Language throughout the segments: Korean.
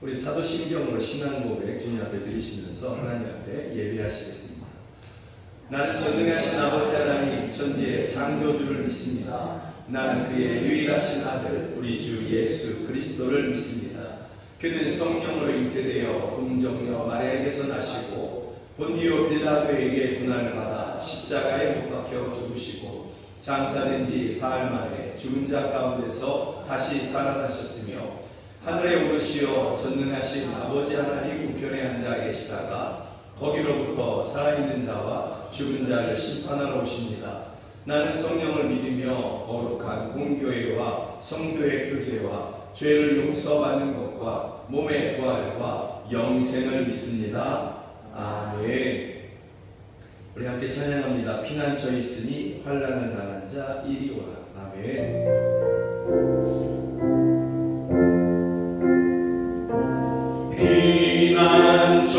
우리 사도신경으로 신앙 고백 주님 앞에 드리시면서 하나님 앞에 예배하시겠습니다. 나는 전능하신 아버지 하나님 천지의 창조주를 믿습니다. 나는 그의 유일하신 아들 우리 주 예수 그리스도를 믿습니다. 그는 성령으로 잉태되어 동정녀 마리아에게서 나시고 본디오 빌라도에게 고난을 받아 십자가에 못 박혀 죽으시고 장사된 지 사흘 만에 죽은 자 가운데서 다시 살아나셨으며 하늘에 오르시어 전능하신 아버지 하나님 우편에 앉아 계시다가 거기로부터 살아있는 자와 죽은 자를 심판하러 오십니다. 나는 성령을 믿으며 거룩한 공교회와 성도의 교제와 죄를 용서받는 것과 몸의 부활과 영생을 믿습니다. 아멘. 우리 함께 찬양합니다. 피난처 있으니 환난을 당한 자 이리 오라. 아멘. 피난처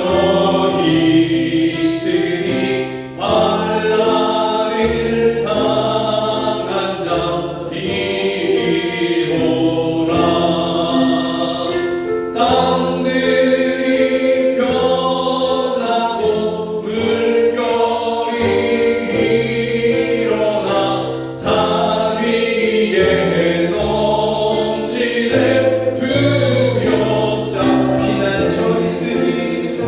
있으니 환난을 당한 자 이리 오라. 땅들이 변하고 물결이 일어나 산 위에 넘치네 두렵자. 피난처 있으니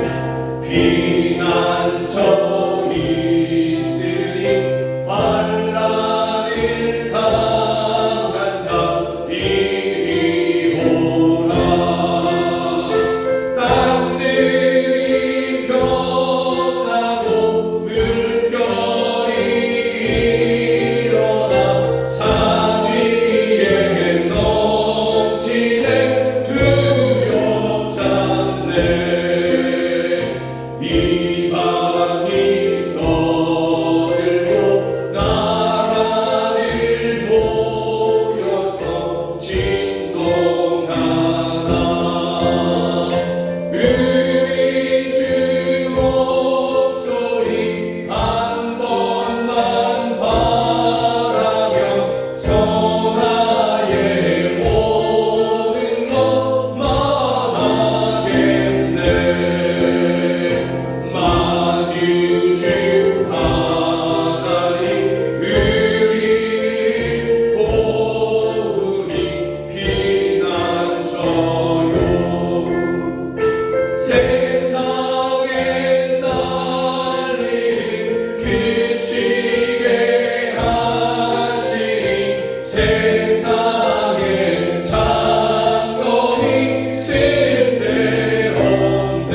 환난을 당한 자 이리 오라. 땅들이 변하고 물결이 일어나 산 위에 넘치네 두렵잖네. 이방이 떠들고 나라들 모여서 진동하나. 우리 주 목소리 한 번만 바라면 성하의 모든 것 망하겠네. 만유주 하나님 우리를 보으니 피난처요. 세상의 난리를 그치게 하시니 세상의 장엄이 쓸데없네.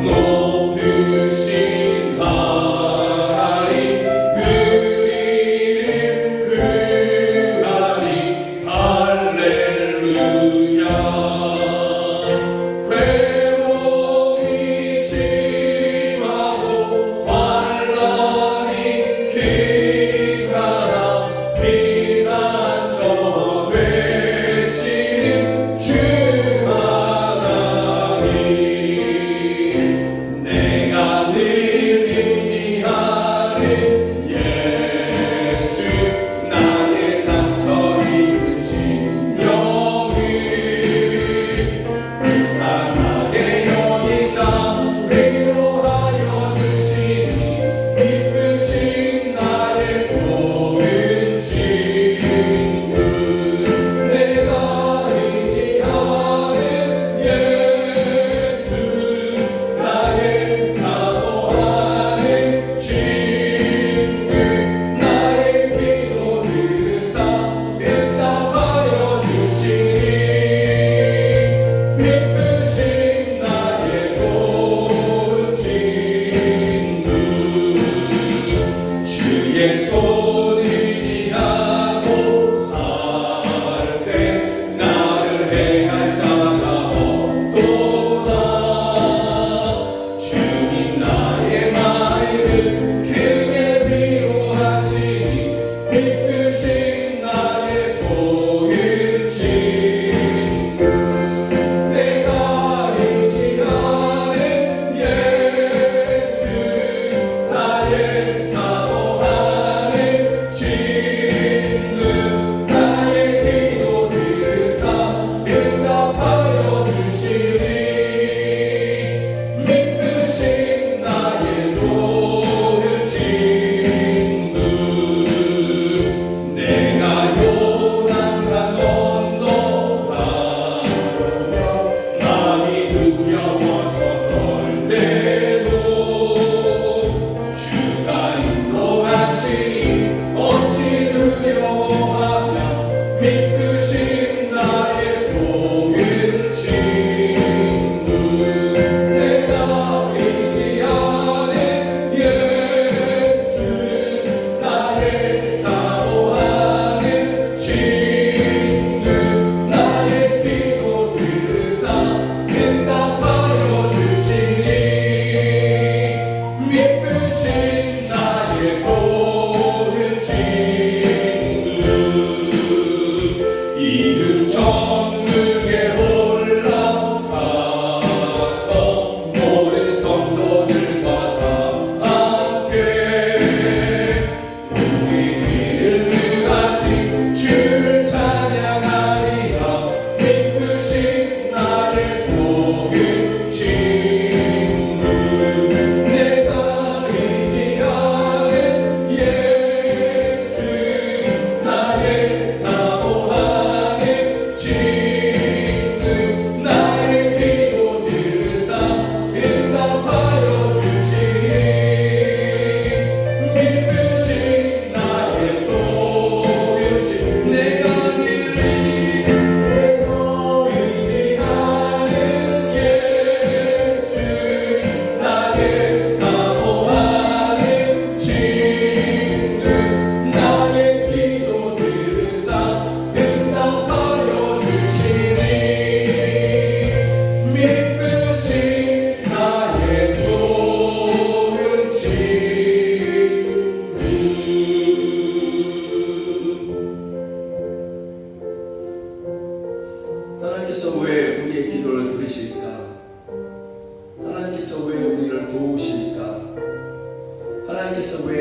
높으신 하나님 우리를 구하니 할렐루야. 회복이 심하고 환난이 극하나 피난처 되시는 주 하나님. 내가 늘 의지하는 예수 나의 상처 입으신 영을 불쌍하게 여기사 위로하여 주시니 기쁘신 나의 좋은 친구. 내가 의지하는 예수 나의 사모하는 친구. 나의 기도 들으사 응답하여 주시니 기쁘신 나의 좋은 친구. 주의 손 의지하고 살 때 나를 행할 자가 없도다. 주님 나의 마음을 크게 위로하시니 기쁘신 나의 좋은 친구. 내가 의지하는 예수 나의 사모하는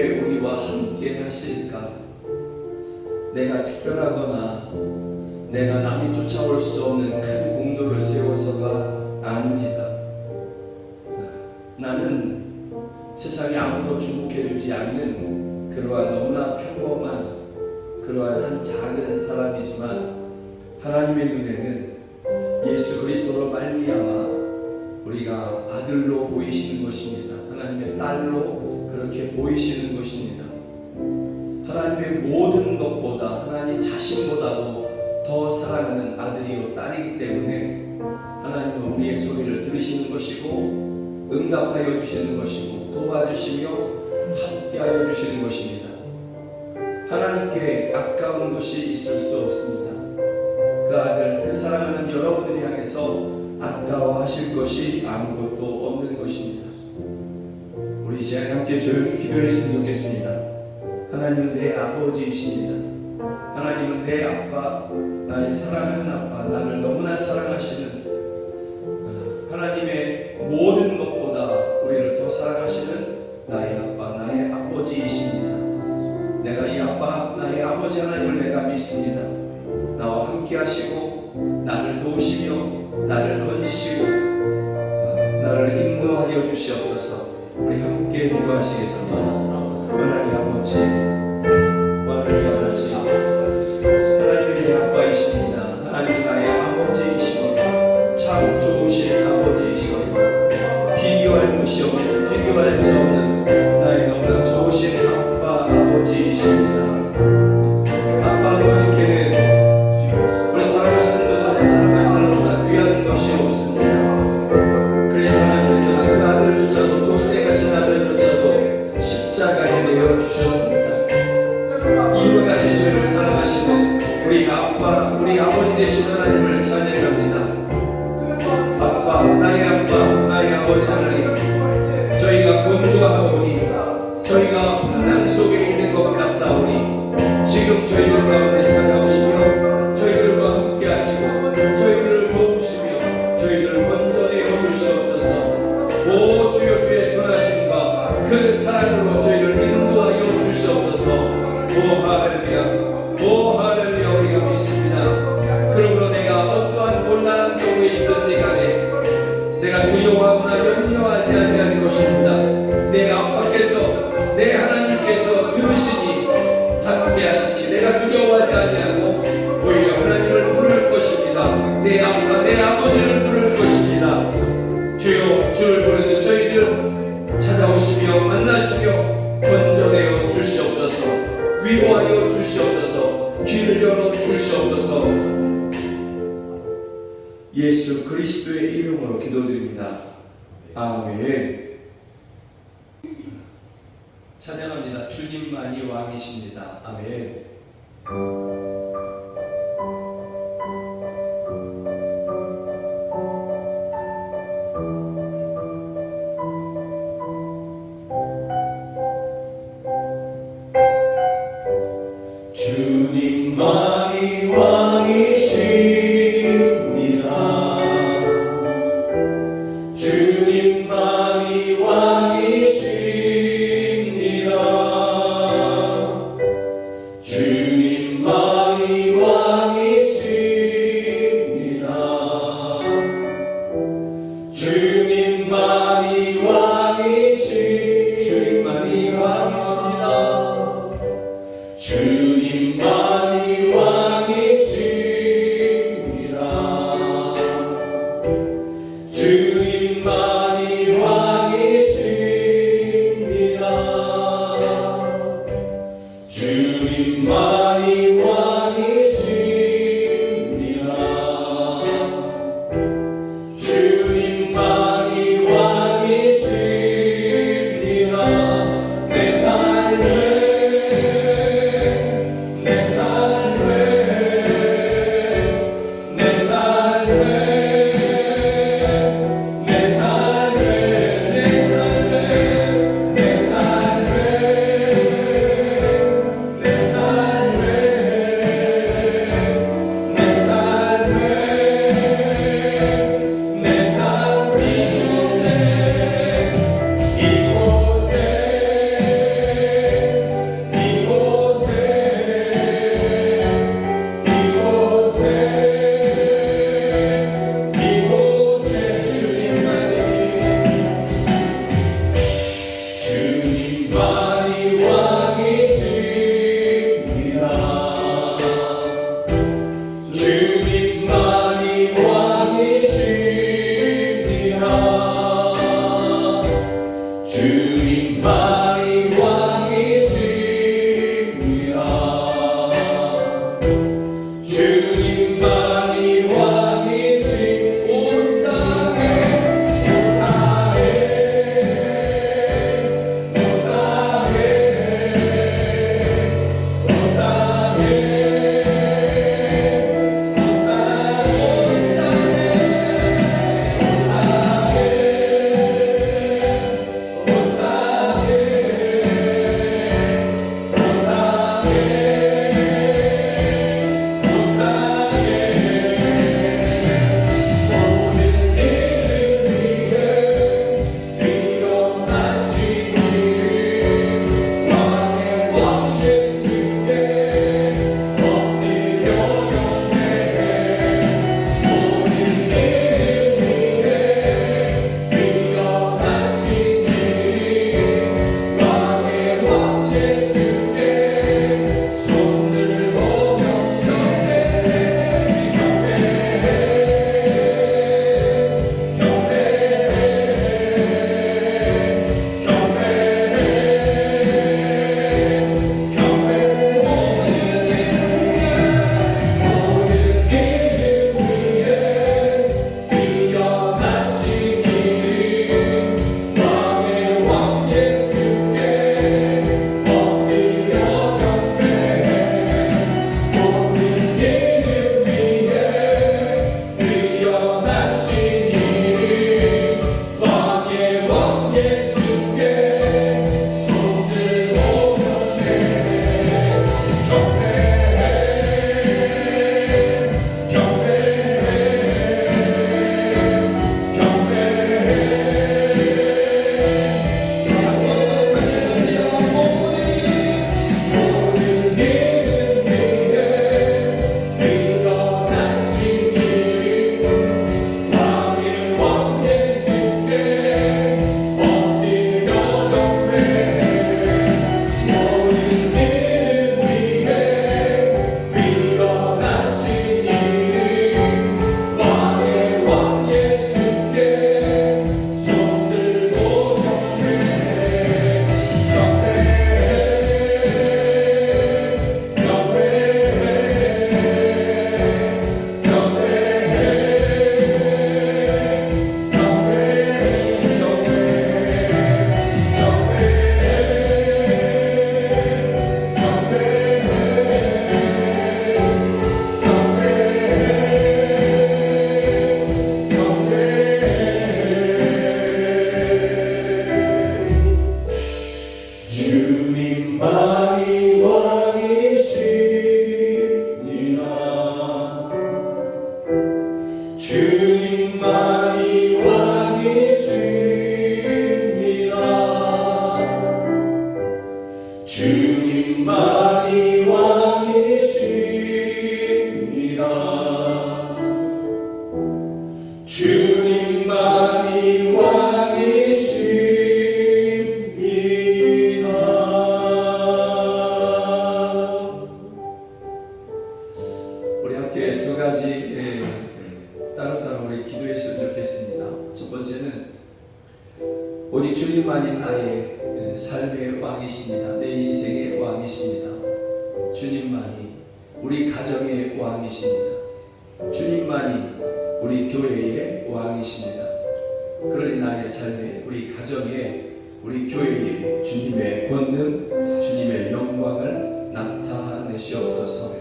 왜 우리와 함께 하실까? 내가 특별하거나 내가 남이 쫓아올 수 없는 큰 공로를 세워서가 아닙니다. 나는 세상에 아무도 주목해주지 않는 그러한 너무나 평범한 그러한 한 작은 사람이지만 하나님의 눈에는 예수 그리스도로 말미암아 우리가 아들로 보이시는 것입니다. 하나님의 딸로 그렇게 보이시는 것입니다. 하나님의 모든 것보다 하나님 자신보다도 더 사랑하는 아들이요 딸이기 때문에 하나님은 우리의 소리를 들으시는 것이고 응답하여 주시는 것이고 도와주시며 함께하여 주시는 것입니다. 하나님께 아까운 것이 있을 수 없습니다. 그 아들, 그 사랑하는 여러분들을 향해서 아까워하실 것이 아무것도 없는 것입니다. 우리 이 시간에 함께 조용히 기도했으면 좋겠습니다. 하나님은 내 아버지이십니다. 하나님은 내 아빠, 나의 사랑하는 아빠, 나를 너무나 사랑하시는 하나님의 모든 것보다 우리를 더 사랑하시는 나의 아빠, 나의 아버지이십니다. 내가 이 아빠, 나의 아버지 하나님을 내가 믿습니다. 나와 함께 하시고 나를 도우시며 나를 건지시고 나를 인도하여 주시옵소서. 우리 함께 기도하시겠습니다. 하나님 아버지, 하나님 아버지, 하나님이 내 아빠이십니다. 하나님 나의 아버지이시거니와 참 좋으신 아버지이시거니와 비교할 곳이 없는, 비교할 수 없는 나의 너무나 좋으신 아빠 아버지이십니다. 아빠 아버지께는 우리 사랑하는 성도들 한 사람 한 사람보다 귀한 것이 없습니다. 그래서 하나님께서는 그 아들조차도 독생하신 아들조차도 십자가에 내어 주셨습니다. 이와 같이 저희를 사랑하시는 우리 아빠, 우리 아버지 되신 하나님을 찬양합니다. 아빠, 나의 아빠, 나의 아버지 하나님, 저희가 곤두하오니 저희가 풍랑 속에 있는 것 같사오니 지금 저희들 가운데 찾아오시며 저희들과 함께 하시고 저희들을 도우시며 저희들을 건져내어 주시옵소서. 오 주여, 주의 선하심과 그 사랑으로 저희를 인도하여 주시옵소서. 오 할렐루야, 오 할렐루야. 우리가 믿습니다. 그러므로 내가 어떠한 곤란한 경우에 있든지 간에 내가 두려워하거나 염려하지 아니할 것입니다. 내 아빠께서, 내 하나님께서 들으시니 함께 하시니 내가 두려워하지 아니하고 오히려 하나님을 부를 것입니다. 내 아빠, 내 아버지를 부를 것입니다. 주여, 주를 부르는 저희들 찾아오시며 만나시며 건져내어 주시옵소서. 위로하여 주시옵소서. 길을 열어 주시옵소서. 예수 그리스도의 이름으로 기도드립니다. 아멘. 찬양합니다. 주님만이 왕이십니다. 아멘. 주님만이 왕이십니다. 주님만이 왕이십니다. 주님만이 왕이십니다. 주님만이 왕이십니다. 주님만이 왕이십니다. 주님만이 왕이십니다. 주님만이 왕이십니다. 주님만이 왕이십니다. 주님만이 왕이십니다. 우리 함께 두 가지 따로따로 우리 기도했으면 좋겠습니다. 첫 번째는 오직 주님만이 나의 삶의 왕이십니다. 내 인생의 왕이십니다. 주님만이 우리 가정의 왕이십니다. 주님만이 우리 교회의 왕이십니다. 그러니 나의 삶에 우리 가정에 우리 교회에 주님의 권능, 주님의 영광을 나타내시옵소서.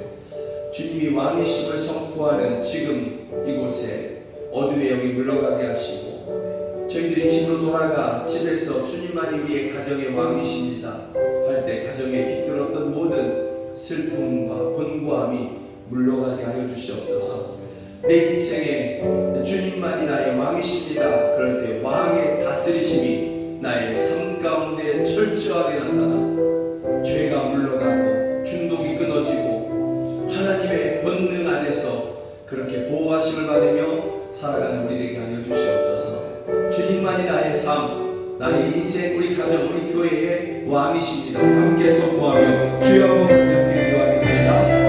주님이 왕이심을 선포하는 지금 이곳에 어둠의 영이 물러가게 하시고 저희들이 집으로 돌아가 집에서 주님만이 우리의 가정의 왕이십니다 할 때 가정에 깃들었던 모든 슬픔과 곤고함이 물러가게 하여 주시옵소서. 내 인생에 주님만이 나의 왕이십니다 그럴 때 왕의 다스리심이 나의 삶 가운데 철저하게 나타나 죄가 물러가고 중독이 끊어지고 하나님의 권능 안에서 그렇게 보호하심을 받으며 살아가는 우리 되게 하여 주시옵소서. 주님만이 나의 삶, 나의 인생, 우리 가정, 우리 교회의 왕이십니다. 함께 선포하며 주여 함께 기도하겠습니다.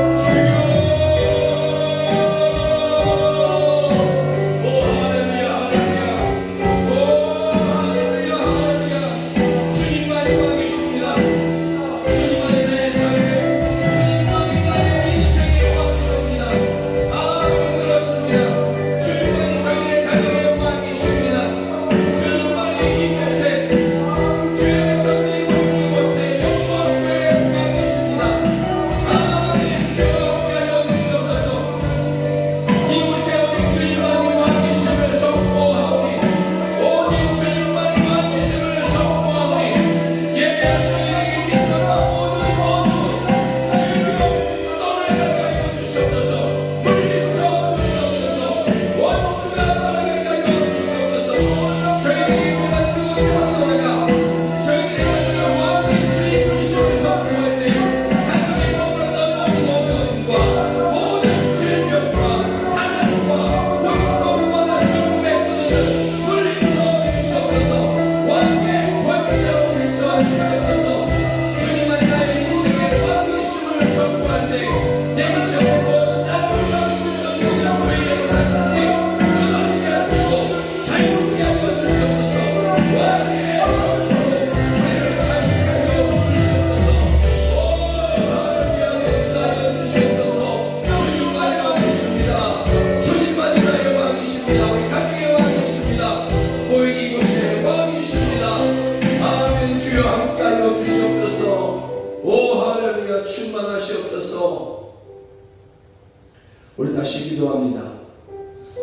우리 다시 기도합니다.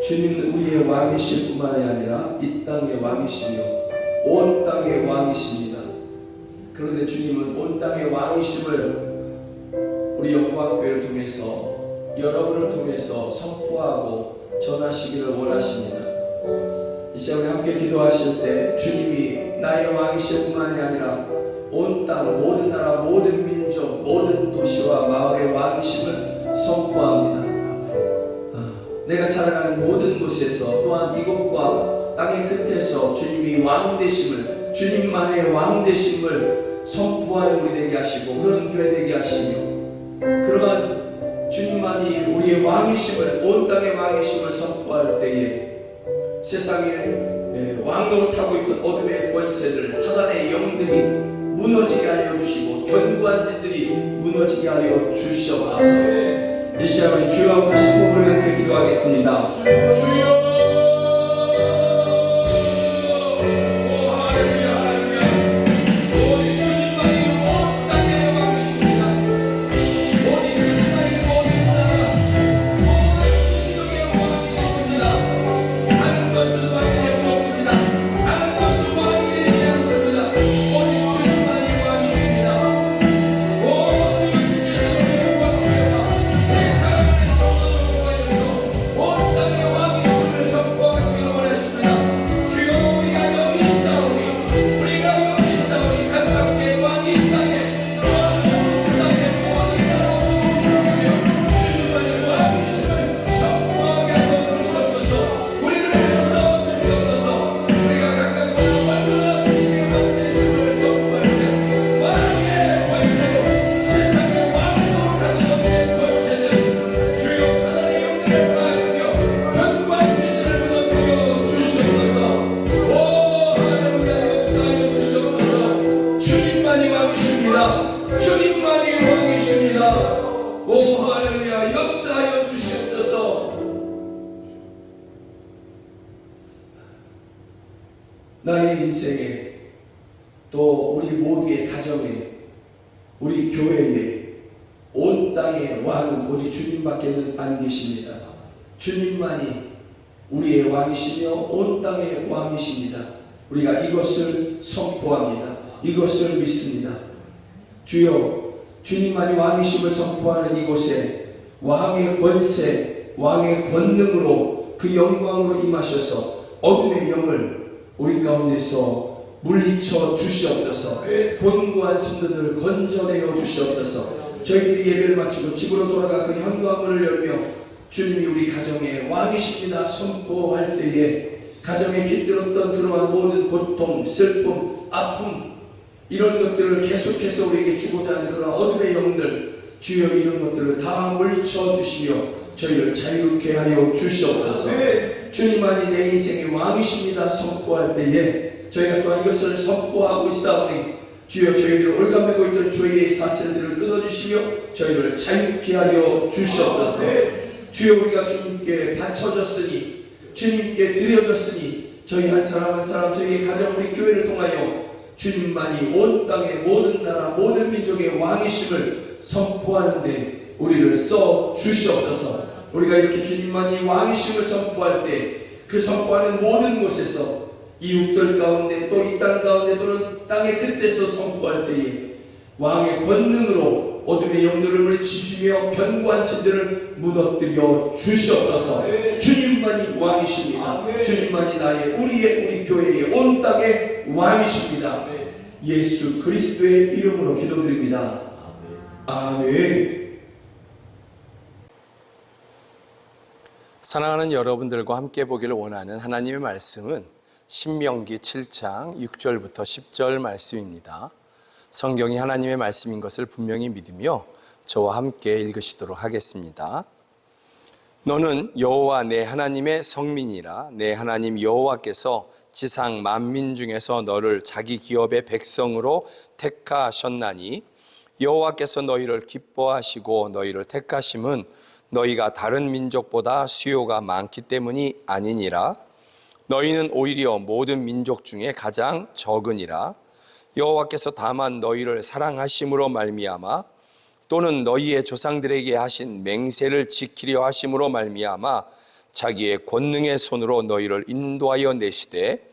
주님은 우리의 왕이실 뿐만이 아니라 이 땅의 왕이시며 온 땅의 왕이십니다. 그런데 주님은 온 땅의 왕이심을 우리 영광교회를 통해서 여러분을 통해서 선포하고 전하시기를 원하십니다. 이 시간에 함께 기도하실 때 주님이 나의 왕이실 뿐만이 아니라 온 땅, 모든 나라, 모든 민족, 모든 도시와 마을의 왕이심을 선포합니다. 내가 살아가는 모든 곳에서 또한 이곳과 땅의 끝에서 주님이 왕되심을, 주님만의 왕되심을 선포하는 우리 되게 하시고 그런 교회 되게 하시며 그러한 주님만이 우리의 왕이심을, 온 땅의 왕이심을 선포할 때에 세상에 왕노릇 하고 있던 어둠의 권세들, 사단의 영들이 무너지게 하여 주시고 견고한 진들이 무너지게 하여 주시옵소서. 이 시간에 주여 다시 부분을 함께 기도하겠습니다. 주여 오 나의 인생에 또 우리 모두의 가정에 우리 교회에 온 땅의 왕은 오직 주님밖에는 안 계십니다. 주님만이 우리의 왕이시며 온 땅의 왕이십니다. 우리가 이것을 선포합니다. 이것을 믿습니다. 주여, 주님만이 왕이심을 선포하는 이곳에 왕의 권세, 왕의 권능으로 그 영광으로 임하셔서 어둠의 영을 우리 가운데서 물리쳐 주시옵소서. 본고한 성도들을 건져내어 주시옵소서. 저희들이 예배를 마치고 집으로 돌아가 그 현관문을 열며 주님이 우리 가정의 왕이십니다 선포할 때에 가정에 깃들었던 그러한 모든 고통, 슬픔, 아픔 이런 것들을 계속해서 우리에게 주고자 하는 그런 어둠의 영들 주여 이런 것들을 다 물리쳐 주시며 저희를 자유케 하여 주시옵소서. 주님만이 내 인생의 왕이십니다 선포할 때에 저희가 또한 이것을 선포하고 있사오니 주여 저희를 올가매고 있던 죄의 사슬들을 끊어주시며 저희를 자유케 하여 주시옵소서. 주여 우리가 주님께 바쳐졌으니 주님께 드려졌으니 저희 한 사람 한 사람 저희의 가정 우리 교회를 통하여 주님만이 온 땅의 모든 나라 모든 민족의 왕이심을 선포하는데 우리를 써 주시옵소서. 우리가 이렇게 주님만이 왕이심을 선포할 때 그 선포하는 모든 곳에서 이웃들 가운데 또 이 땅 가운데 또는 땅의 끝에서 선포할 때에 왕의 권능으로 어둠의 영들을 물리치시며 견고한 진들을 무너뜨려 주시옵소서. 주님만이 왕이십니다. 주님만이 우리 교회의 온 땅의 왕이십니다. 예수 그리스도의 이름으로 기도드립니다. 아멘. 사랑하는 여러분들과 함께 보기를 원하는 하나님의 말씀은 신명기 7장 6절부터 10절 말씀입니다. 성경이 하나님의 말씀인 것을 분명히 믿으며 저와 함께 읽으시도록 하겠습니다. 너는 여호와 내 하나님의 성민이라. 내 하나님 여호와께서 지상 만민 중에서 너를 자기 기업의 백성으로 택하셨나니 여호와께서 너희를 기뻐하시고 너희를 택하심은 너희가 다른 민족보다 수요가 많기 때문이 아니니라. 너희는 오히려 모든 민족 중에 가장 적으니라. 여호와께서 다만 너희를 사랑하심으로 말미암아 또는 너희의 조상들에게 하신 맹세를 지키려 하심으로 말미암아 자기의 권능의 손으로 너희를 인도하여 내시되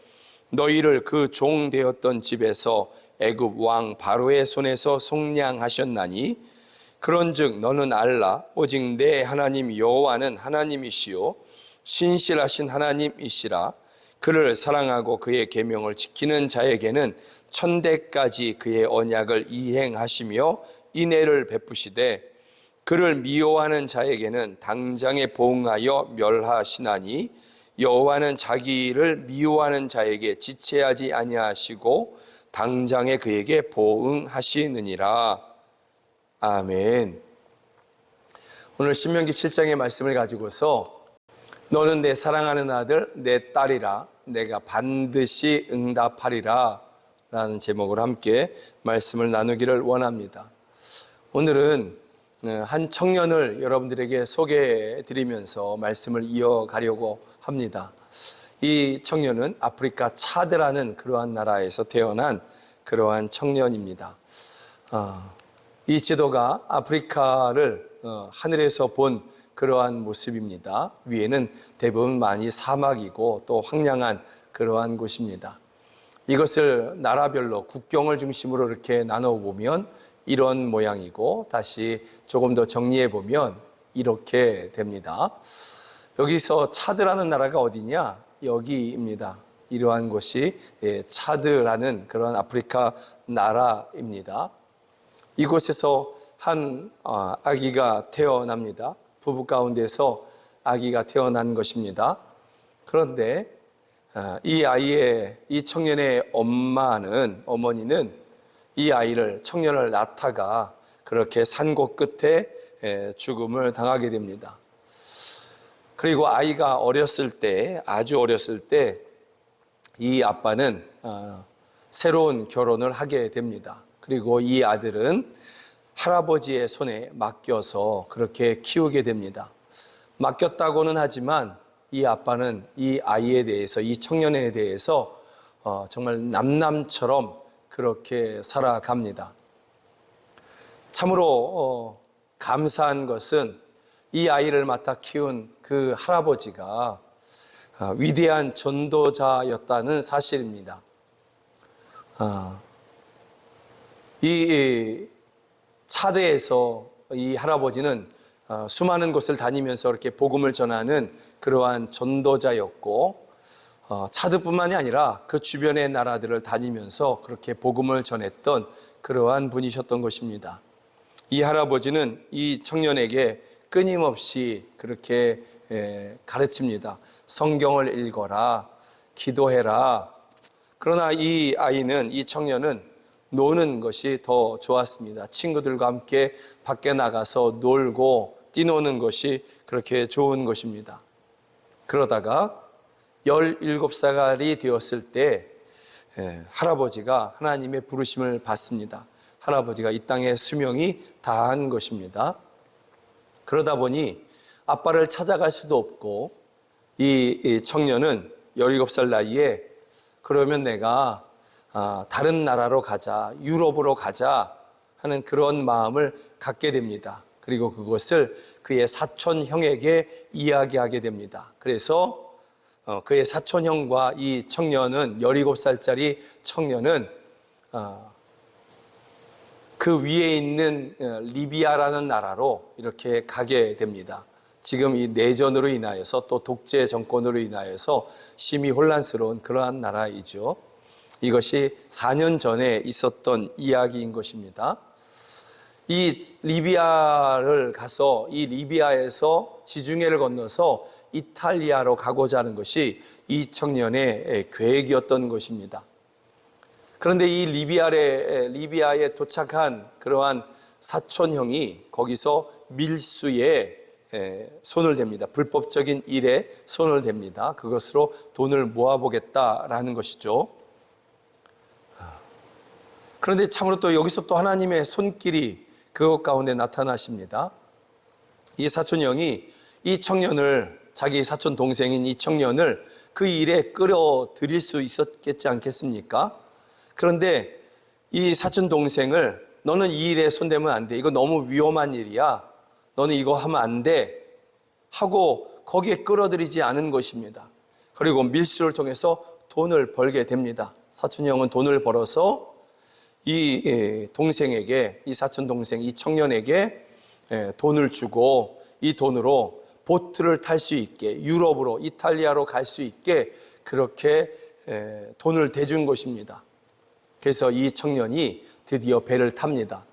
너희를 그 종 되었던 집에서 애굽 왕 바로의 손에서 속량하셨나니 그런즉 너는 알라. 오직 내 하나님 여호와는 하나님이시요 신실하신 하나님이시라. 그를 사랑하고 그의 계명을 지키는 자에게는 천대까지 그의 언약을 이행하시며 인애를 베푸시되 그를 미워하는 자에게는 당장에 보응하여 멸하시나니 여호와는 자기를 미워하는 자에게 지체하지 아니하시고 당장에 그에게 보응하시느니라. 아멘. 오늘 신명기 7장의 말씀을 가지고서 너는 내 사랑하는 아들 내 딸이라 내가 반드시 응답하리라 라는 제목으로 함께 말씀을 나누기를 원합니다. 오늘은 한 청년을 여러분들에게 소개해 드리면서 말씀을 이어가려고 합니다. 이 청년은 아프리카 차드라는 그러한 나라에서 태어난 그러한 청년입니다. 이 지도가 아프리카를 하늘에서 본 그러한 모습입니다. 위에는 대부분 많이 사막이고 또 황량한 그러한 곳입니다. 이것을 나라별로 국경을 중심으로 이렇게 나눠보면 이런 모양이고 다시 조금 더 정리해 보면 이렇게 됩니다. 여기서 차드라는 나라가 어디냐? 여기입니다. 이러한 곳이 차드라는 그런 아프리카 나라입니다. 이곳에서 한 아기가 태어납니다. 부부 가운데서 아기가 태어난 것입니다. 그런데 이 청년의 어머니는 이 아이를 청년을 낳다가 그렇게 산고 끝에 죽음을 당하게 됩니다. 그리고 아이가 아주 어렸을 때 이 아빠는 새로운 결혼을 하게 됩니다. 그리고 이 아들은 할아버지의 손에 맡겨서 그렇게 키우게 됩니다. 맡겼다고는 하지만 이 아빠는 이 아이에 대해서, 이 청년에 대해서 정말 남남처럼 그렇게 살아갑니다. 참으로 감사한 것은 이 아이를 맡아 키운 그 할아버지가 위대한 전도자였다는 사실입니다. 이 차대에서 이 할아버지는 수많은 곳을 다니면서 이렇게 복음을 전하는 그러한 전도자였고, 차드뿐만이 아니라 그 주변의 나라들을 다니면서 그렇게 복음을 전했던 그러한 분이셨던 것입니다. 이 할아버지는 이 청년에게 끊임없이 그렇게 가르칩니다. 성경을 읽어라, 기도해라. 그러나 이 아이는, 이 청년은 노는 것이 더 좋았습니다. 친구들과 함께 밖에 나가서 놀고 뛰노는 것이 그렇게 좋은 것입니다. 그러다가 17살이 되었을 때 할아버지가 하나님의 부르심을 받습니다. 할아버지가 이 땅의 수명이 다한 것입니다. 그러다 보니 아빠를 찾아갈 수도 없고, 이 청년은 17살 나이에 그러면 내가 다른 나라로 가자, 유럽으로 가자 하는 그런 마음을 갖게 됩니다. 그리고 그것을 그의 사촌형에게 이야기하게 됩니다. 그래서 그의 사촌형과 이 청년은, 17살짜리 청년은 그 위에 있는 리비아라는 나라로 이렇게 가게 됩니다. 지금 이 내전으로 인하여서 또 독재 정권으로 인하여서 심히 혼란스러운 그러한 나라이죠. 이것이 4년 전에 있었던 이야기인 것입니다. 이 리비아를 가서 이 리비아에서 지중해를 건너서 이탈리아로 가고자 하는 것이 이 청년의 계획이었던 것입니다. 그런데 이 리비아에 도착한 그러한 사촌형이 거기서 밀수에 손을 댑니다. 불법적인 일에 손을 댑니다. 그것으로 돈을 모아보겠다라는 것이죠. 그런데 참으로 또 여기서 또 하나님의 손길이 그것 가운데 나타나십니다. 이 사촌형이 이 청년을, 자기 사촌 동생인 이 청년을 그 일에 끌어들일 수 있었겠지 않겠습니까? 그런데 이 사촌 동생을, 너는 이 일에 손대면 안 돼, 이거 너무 위험한 일이야, 너는 이거 하면 안 돼 하고 거기에 끌어들이지 않은 것입니다. 그리고 밀수를 통해서 돈을 벌게 됩니다. 사촌형은 돈을 벌어서 이 동생에게, 이 사촌 동생, 이 청년에게 돈을 주고, 이 돈으로 보트를 탈 수 있게, 유럽으로, 이탈리아로 갈 수 있게 그렇게 돈을 대준 것입니다. 그래서 이 청년이 드디어 배를 탑니다.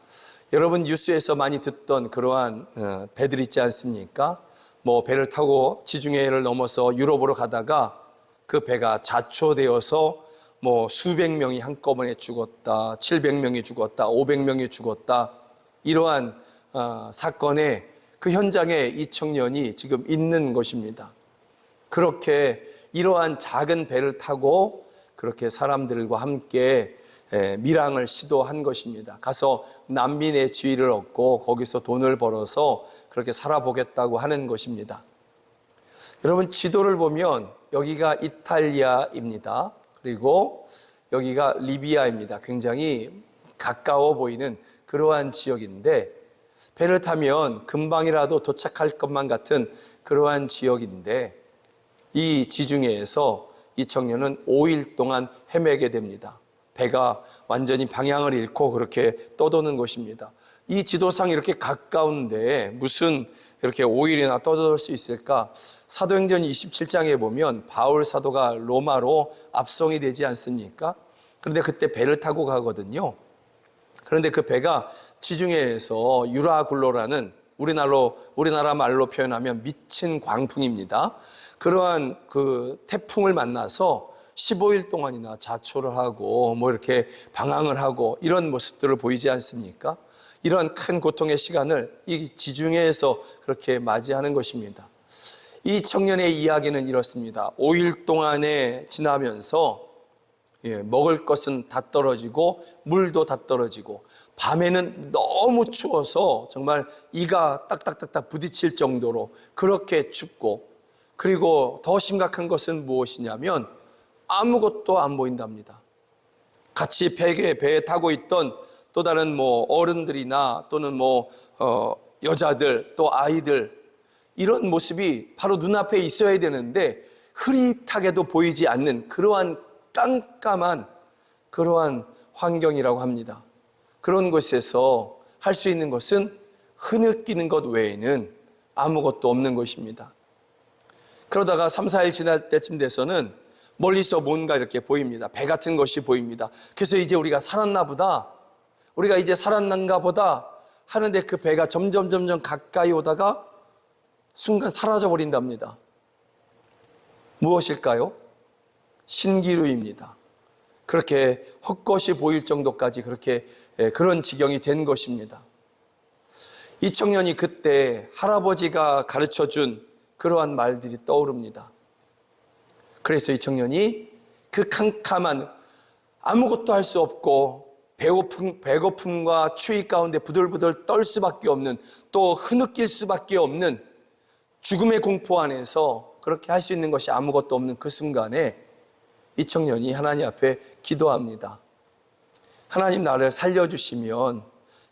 여러분 뉴스에서 많이 듣던 그러한 배들 있지 않습니까? 뭐 배를 타고 지중해를 넘어서 유럽으로 가다가 그 배가 자초되어서 뭐 수백 명이 한꺼번에 죽었다, 700명이 죽었다, 500명이 죽었다, 이러한 사건의 그 현장에 이 청년이 지금 있는 것입니다. 그렇게 이러한 작은 배를 타고 그렇게 사람들과 함께 밀항을 시도한 것입니다. 가서 난민의 지위를 얻고 거기서 돈을 벌어서 그렇게 살아보겠다고 하는 것입니다. 여러분 지도를 보면 여기가 이탈리아입니다. 그리고 여기가 리비아입니다. 굉장히 가까워 보이는 그러한 지역인데, 배를 타면 금방이라도 도착할 것만 같은 그러한 지역인데, 이 지중해에서 이 청년은 5일 동안 헤매게 됩니다. 배가 완전히 방향을 잃고 그렇게 떠도는 것입니다. 이 지도상 이렇게 가까운데 무슨 이렇게 5일이나 떠돌 수 있을까? 사도행전 27장에 보면 바울 사도가 로마로 압송이 되지 않습니까? 그런데 그때 배를 타고 가거든요. 그런데 그 배가 지중해에서 유라굴로라는, 우리나라 말로 표현하면 미친 광풍입니다. 그러한 그 태풍을 만나서 15일 동안이나 자초를 하고 뭐 이렇게 방황을 하고 이런 모습들을 보이지 않습니까? 이러한 큰 고통의 시간을 이 지중해에서 그렇게 맞이하는 것입니다. 이 청년의 이야기는 이렇습니다. 5일 동안에 지나면서 먹을 것은 다 떨어지고 물도 다 떨어지고, 밤에는 너무 추워서 정말 이가 딱딱딱딱 부딪힐 정도로 그렇게 춥고, 그리고 더 심각한 것은 무엇이냐면 아무것도 안 보인답니다. 같이 배에 타고 있던 또 다른 어른들이나 또는 여자들 또 아이들, 이런 모습이 바로 눈앞에 있어야 되는데 흐릿하게도 보이지 않는 그러한 깜깜한 그러한 환경이라고 합니다. 그런 곳에서 할 수 있는 것은 흐느끼는 것 외에는 아무것도 없는 것입니다. 그러다가 3, 4일 지날 때쯤 돼서는 멀리서 뭔가 이렇게 보입니다. 배 같은 것이 보입니다. 그래서 이제 우리가 살았나 보다, 우리가 이제 살았는가 보다 하는데 그 배가 점점 가까이 오다가 순간 사라져 버린답니다. 무엇일까요? 신기루입니다. 그렇게 헛것이 보일 정도까지 그런 지경이 된 것입니다. 이 청년이 그때 할아버지가 가르쳐준 그러한 말들이 떠오릅니다. 그래서 이 청년이 그 캄캄한, 아무것도 할 수 없고 배고픔과 추위 가운데 부들부들 떨 수밖에 없는, 또 흐느낄 수밖에 없는 죽음의 공포 안에서 그렇게 할 수 있는 것이 아무것도 없는 그 순간에 이 청년이 하나님 앞에 기도합니다. 하나님, 나를 살려주시면,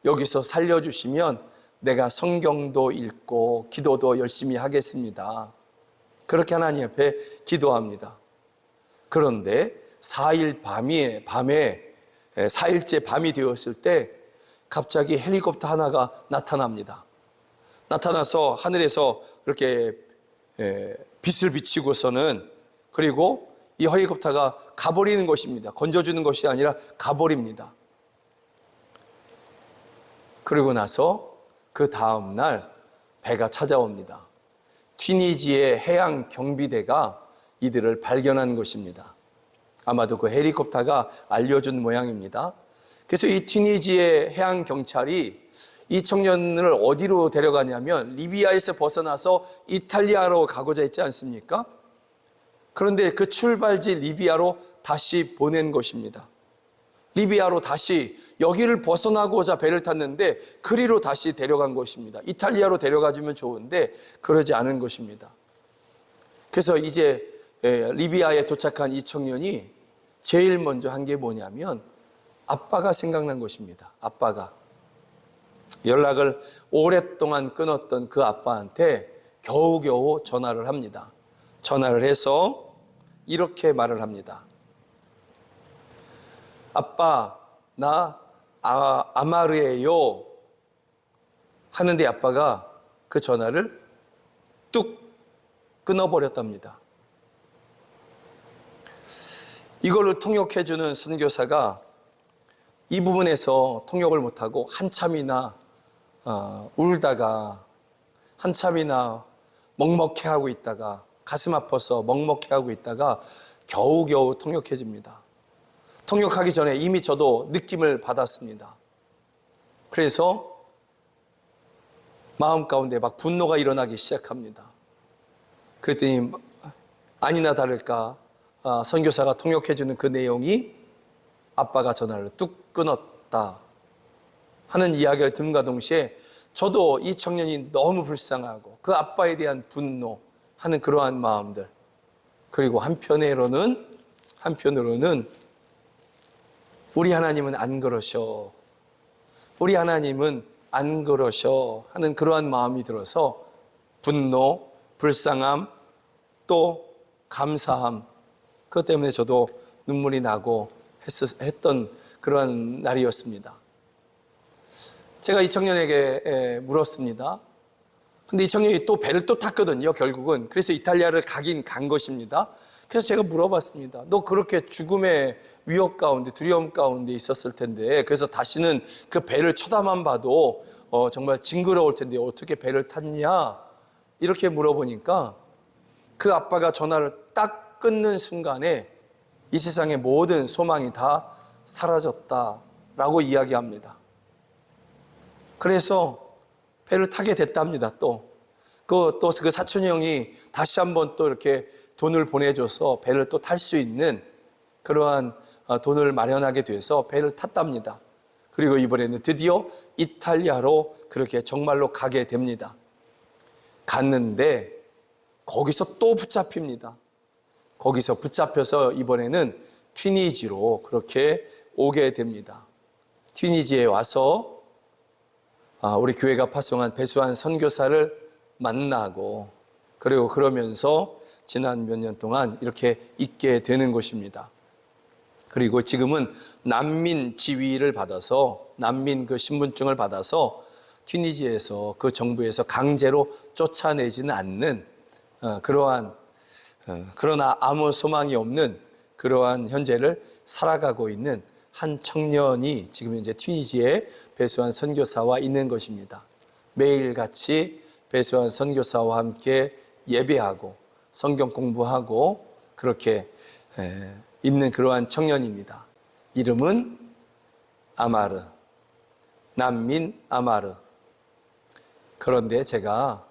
여기서 살려주시면 내가 성경도 읽고 기도도 열심히 하겠습니다. 그렇게 하나님 앞에 기도합니다. 그런데 4일 밤에 4일째 밤이 되었을 때 갑자기 헬리콥터 하나가 나타납니다. 나타나서 하늘에서 이렇게 빛을 비치고서는, 그리고 이 헬리콥터가 가버리는 것입니다. 건져주는 것이 아니라 가버립니다. 그리고 나서 그 다음 날 배가 찾아옵니다. 튀니지의 해양 경비대가 이들을 발견한 것입니다. 아마도 그 헬리콥터가 알려준 모양입니다. 그래서 이 튀니지의 해양 경찰이 이 청년을 어디로 데려가냐면 리비아에서 벗어나서 이탈리아로 가고자 했지 않습니까? 그런데 그 출발지 리비아로 다시 보낸 것입니다. 리비아로 다시, 여기를 벗어나고자 배를 탔는데 그리로 다시 데려간 것입니다. 이탈리아로 데려가주면 좋은데 그러지 않은 것입니다. 그래서 이제 리비아에 도착한 이 청년이 제일 먼저 한 게 뭐냐면 아빠가 생각난 것입니다. 아빠가 연락을 오랫동안 끊었던 그 아빠한테 겨우겨우 전화를 합니다. 전화를 해서 이렇게 말을 합니다. 아빠, 나 아마르예요 하는데 아빠가 그 전화를 뚝 끊어버렸답니다. 이걸로 통역해주는 선교사가 이 부분에서 통역을 못하고 한참이나 울다가, 한참이나 먹먹해하고 있다가, 가슴 아파서 먹먹해하고 있다가 겨우겨우 통역해줍니다. 통역하기 전에 이미 저도 느낌을 받았습니다. 그래서 마음 가운데 막 분노가 일어나기 시작합니다. 그랬더니 아니나 다를까 선교사가 통역해주는 그 내용이 아빠가 전화를 뚝 끊었다 하는 이야기를 들음과 동시에 저도 이 청년이 너무 불쌍하고 그 아빠에 대한 분노하는 그러한 마음들, 그리고 한편으로는 우리 하나님은 안 그러셔, 우리 하나님은 안 그러셔 하는 그러한 마음이 들어서 분노, 불쌍함, 또 감사함, 그것 때문에 저도 눈물이 나고 했던 그러한 날이었습니다. 제가 이 청년에게 물었습니다. 근데 이 청년이 또 배를 또 탔거든요, 결국은. 그래서 이탈리아를 가긴 간 것입니다. 그래서 제가 물어봤습니다. 너 그렇게 죽음의 위협 가운데, 두려움 가운데 있었을 텐데, 그래서 다시는 그 배를 쳐다만 봐도 정말 징그러울 텐데 어떻게 배를 탔냐? 이렇게 물어보니까 그 아빠가 전화를 딱 끊는 순간에 이 세상의 모든 소망이 다 사라졌다라고 이야기합니다. 그래서 배를 타게 됐답니다. 또 그 사촌 형이 다시 한번 또 이렇게 돈을 보내줘서 배를 또 탈 수 있는 그러한 돈을 마련하게 돼서 배를 탔답니다. 그리고 이번에는 드디어 이탈리아로 그렇게 정말로 가게 됩니다. 갔는데 거기서 또 붙잡힙니다. 거기서 붙잡혀서 이번에는 튀니지로 그렇게 오게 됩니다. 튀니지에 와서 우리 교회가 파송한 배수한 선교사를 만나고, 그리고 그러면서 지난 몇 년 동안 이렇게 있게 되는 것입니다. 그리고 지금은 난민 지위를 받아서, 난민 그 신분증을 받아서 튀니지에서 그 정부에서 강제로 쫓아내지는 않는 그러나 아무 소망이 없는 그러한 현재를 살아가고 있는 한 청년이 지금 이제 튀니지에 배수한 선교사와 있는 것입니다. 매일같이 배수한 선교사와 함께 예배하고 성경 공부하고 그렇게 있는 그러한 청년입니다. 이름은 아마르, 난민 아마르. 그런데 제가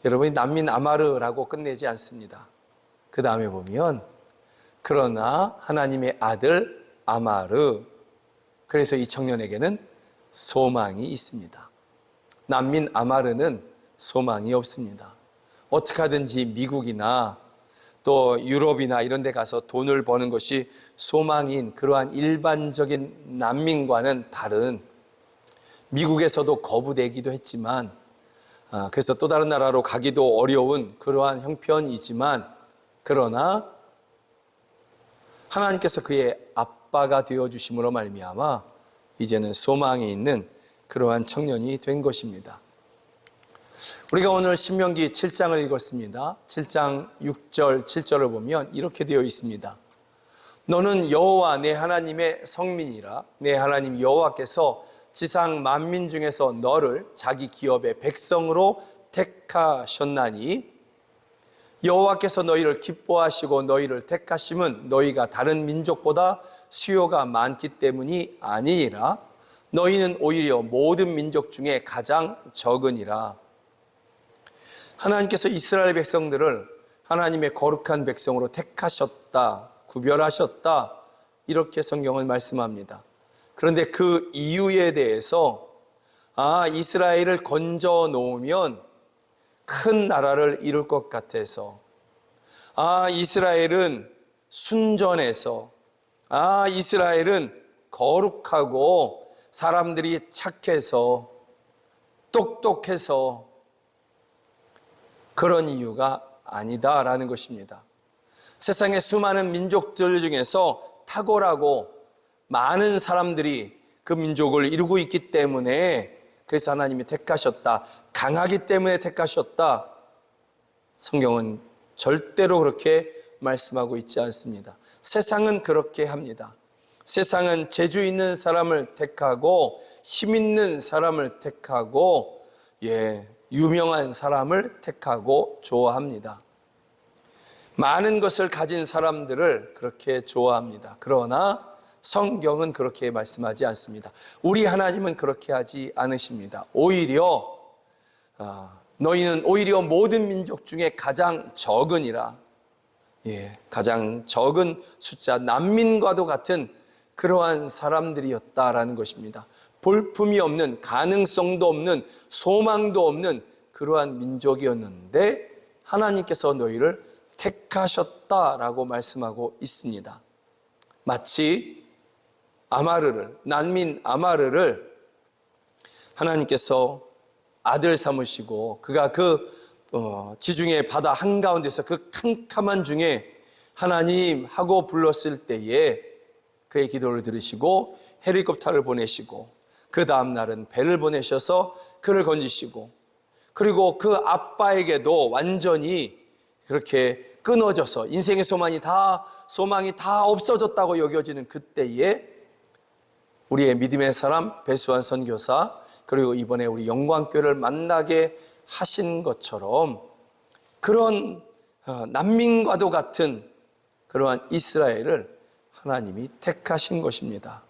여러분이 난민 아마르라고 끝내지 않습니다. 그 다음에 보면 그러나 하나님의 아들 아마르. 그래서 이 청년에게는 소망이 있습니다. 난민 아마르는 소망이 없습니다. 어떻게 하든지 미국이나 또 유럽이나 이런 데 가서 돈을 버는 것이 소망인 그러한 일반적인 난민과는 다른, 미국에서도 거부되기도 했지만 그래서 또 다른 나라로 가기도 어려운 그러한 형편이지만, 그러나 하나님께서 그의 아빠가 되어주심으로 말미암아 이제는 소망이 있는 그러한 청년이 된 것입니다. 우리가 오늘 신명기 7장을 읽었습니다. 7장 6절 7절을 보면 이렇게 되어 있습니다. 너는 여호와 내 하나님의 성민이라. 내 하나님 여호와께서 지상 만민 중에서 너를 자기 기업의 백성으로 택하셨나니, 여호와께서 너희를 기뻐하시고 너희를 택하심은 너희가 다른 민족보다 수요가 많기 때문이 아니니라. 너희는 오히려 모든 민족 중에 가장 적으니라. 하나님께서 이스라엘 백성들을 하나님의 거룩한 백성으로 택하셨다, 구별하셨다, 이렇게 성경은 말씀합니다. 그런데 그 이유에 대해서 이스라엘을 건져 놓으면 큰 나라를 이룰 것 같아서, 이스라엘은 순전해서, 이스라엘은 거룩하고 사람들이 착해서 똑똑해서 그런 이유가 아니다라는 것입니다. 세상의 수많은 민족들 중에서 탁월하고 많은 사람들이 그 민족을 이루고 있기 때문에, 그래서 하나님이 택하셨다, 강하기 때문에 택하셨다, 성경은 절대로 그렇게 말씀하고 있지 않습니다. 세상은 그렇게 합니다. 세상은 재주 있는 사람을 택하고 힘 있는 사람을 택하고 유명한 사람을 택하고 좋아합니다. 많은 것을 가진 사람들을 그렇게 좋아합니다. 그러나 성경은 그렇게 말씀하지 않습니다. 우리 하나님은 그렇게 하지 않으십니다. 오히려 너희는 오히려 모든 민족 중에 가장 적으니라. 가장 적은 숫자, 난민과도 같은 그러한 사람들이었다라는 것입니다. 볼품이 없는, 가능성도 없는, 소망도 없는 그러한 민족이었는데 하나님께서 너희를 택하셨다라고 말씀하고 있습니다. 마치 난민 아마르를 하나님께서 아들 삼으시고, 그가 그 지중해 바다 한가운데서 그 캄캄한 중에 하나님 하고 불렀을 때에 그의 기도를 들으시고 헬리콥터를 보내시고, 그 다음 날은 배를 보내셔서 그를 건지시고, 그리고 그 아빠에게도 완전히 그렇게 끊어져서 인생의 소망이 다 없어졌다고 여겨지는 그때에 우리의 믿음의 사람 배수한 선교사, 그리고 이번에 우리 영광교회를 만나게 하신 것처럼 그런 난민과도 같은 그러한 이스라엘을 하나님이 택하신 것입니다.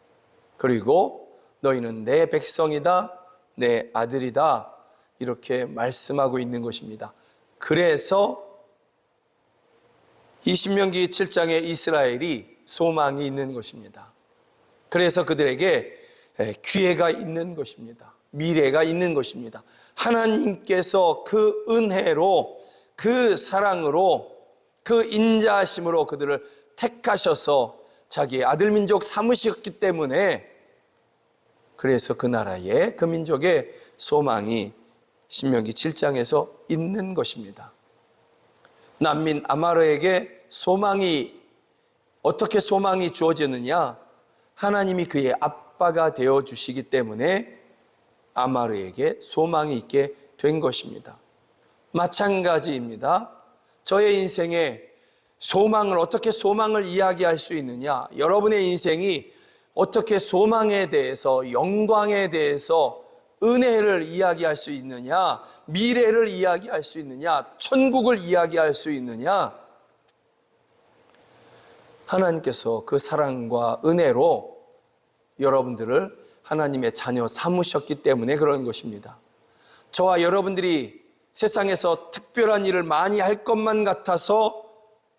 그리고 너희는 내 백성이다, 내 아들이다, 이렇게 말씀하고 있는 것입니다. 그래서 이 신명기 7장의 이스라엘이 소망이 있는 것입니다. 그래서 그들에게 기회가 있는 것입니다. 미래가 있는 것입니다. 하나님께서 그 은혜로, 그 사랑으로 그 인자하심으로 그들을 택하셔서 자기의 아들 민족 삼으셨기 때문에 그래서 그 나라에 그 민족의 소망이 신명기 7장에서 있는 것입니다. 난민 아마르에게 어떻게 소망이 주어지느냐? 하나님이 그의 아빠가 되어 주시기 때문에 아마르에게 소망이 있게 된 것입니다. 마찬가지입니다. 저의 인생에 어떻게 소망을 이야기할 수 있느냐? 여러분의 인생이 어떻게 소망에 대해서, 영광에 대해서, 은혜를 이야기할 수 있느냐? 미래를 이야기할 수 있느냐? 천국을 이야기할 수 있느냐? 하나님께서 그 사랑과 은혜로 여러분들을 하나님의 자녀 삼으셨기 때문에 그런 것입니다. 저와 여러분들이 세상에서 특별한 일을 많이 할 것만 같아서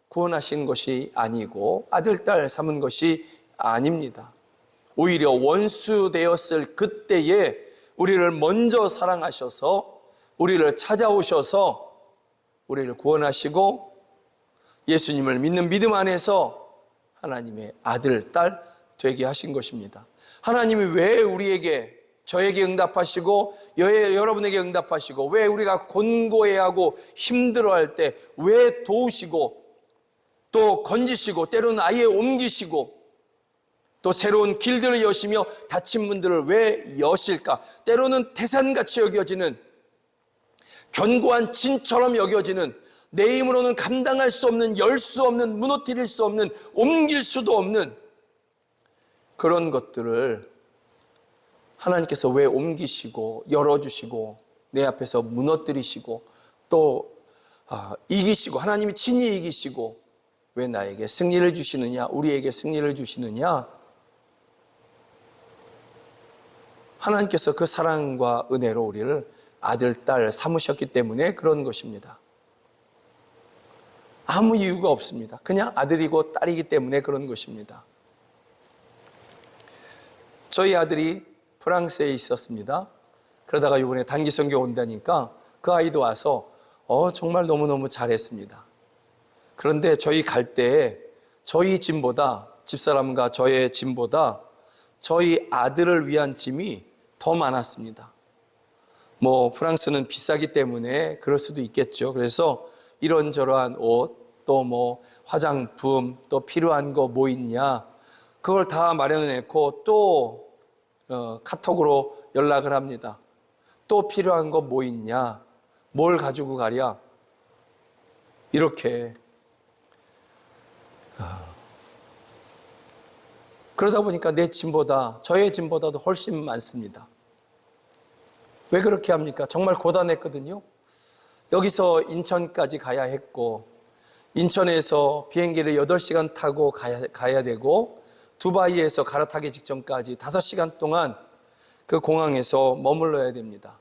구원하신 것이 아니고 아들, 딸 삼은 것이 아닙니다. 오히려 원수 되었을 그때에 우리를 먼저 사랑하셔서 우리를 찾아오셔서 우리를 구원하시고 예수님을 믿는 믿음 안에서 하나님의 아들, 딸 되게 하신 것입니다. 하나님이 왜 저에게 응답하시고 여러분에게 응답하시고 왜 우리가 곤고해하고 힘들어할 때 왜 도우시고 또 건지시고 때로는 아예 옮기시고 또 새로운 길들을 여시며 다친 분들을 왜 여실까? 때로는 태산같이 여겨지는 견고한 진처럼 여겨지는 내 힘으로는 감당할 수 없는, 열 수 없는, 무너뜨릴 수 없는, 옮길 수도 없는 그런 것들을 하나님께서 왜 옮기시고 열어주시고 내 앞에서 무너뜨리시고 또 이기시고 하나님이 친히 이기시고 왜 나에게 승리를 주시느냐, 우리에게 승리를 주시느냐? 하나님께서 그 사랑과 은혜로 우리를 아들, 딸 삼으셨기 때문에 그런 것입니다. 아무 이유가 없습니다. 그냥 아들이고 딸이기 때문에 그런 것입니다. 저희 아들이 프랑스에 있었습니다. 그러다가 이번에 단기 선교 온다니까 그 아이도 와서 정말 너무너무 잘했습니다. 그런데 저희 갈 때 저희 짐보다, 집사람과 저의 짐보다 저희 아들을 위한 짐이 더 많았습니다. 프랑스는 비싸기 때문에 그럴 수도 있겠죠. 그래서 이런저러한 옷, 또 화장품, 또 필요한 거 뭐 있냐, 그걸 다 마련해 놓고 또 카톡으로 연락을 합니다. 또 필요한 거 뭐 있냐, 뭘 가지고 가랴, 이렇게. 그러다 보니까 내 짐보다, 저의 짐보다도 훨씬 많습니다. 왜 그렇게 합니까? 정말 고단했거든요. 여기서 인천까지 가야 했고, 인천에서 비행기를 8시간 타고 가야 되고, 두바이에서 갈아타기 직전까지 5시간 동안 그 공항에서 머물러야 됩니다.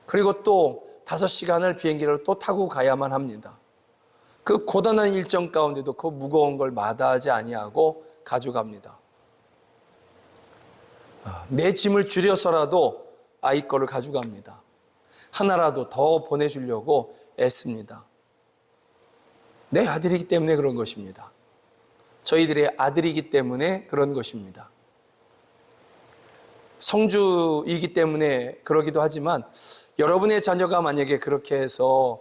그리고 또 5시간을 비행기를 또 타고 가야만 합니다. 그 고단한 일정 가운데도 그 무거운 걸 마다하지 아니하고 가져갑니다. 내 짐을 줄여서라도 아이 거를 가져갑니다. 하나라도 더 보내주려고 애씁니다. 내 아들이기 때문에 그런 것입니다. 저희들의 아들이기 때문에 그런 것입니다. 성주이기 때문에 그러기도 하지만 여러분의 자녀가 만약에 그렇게 해서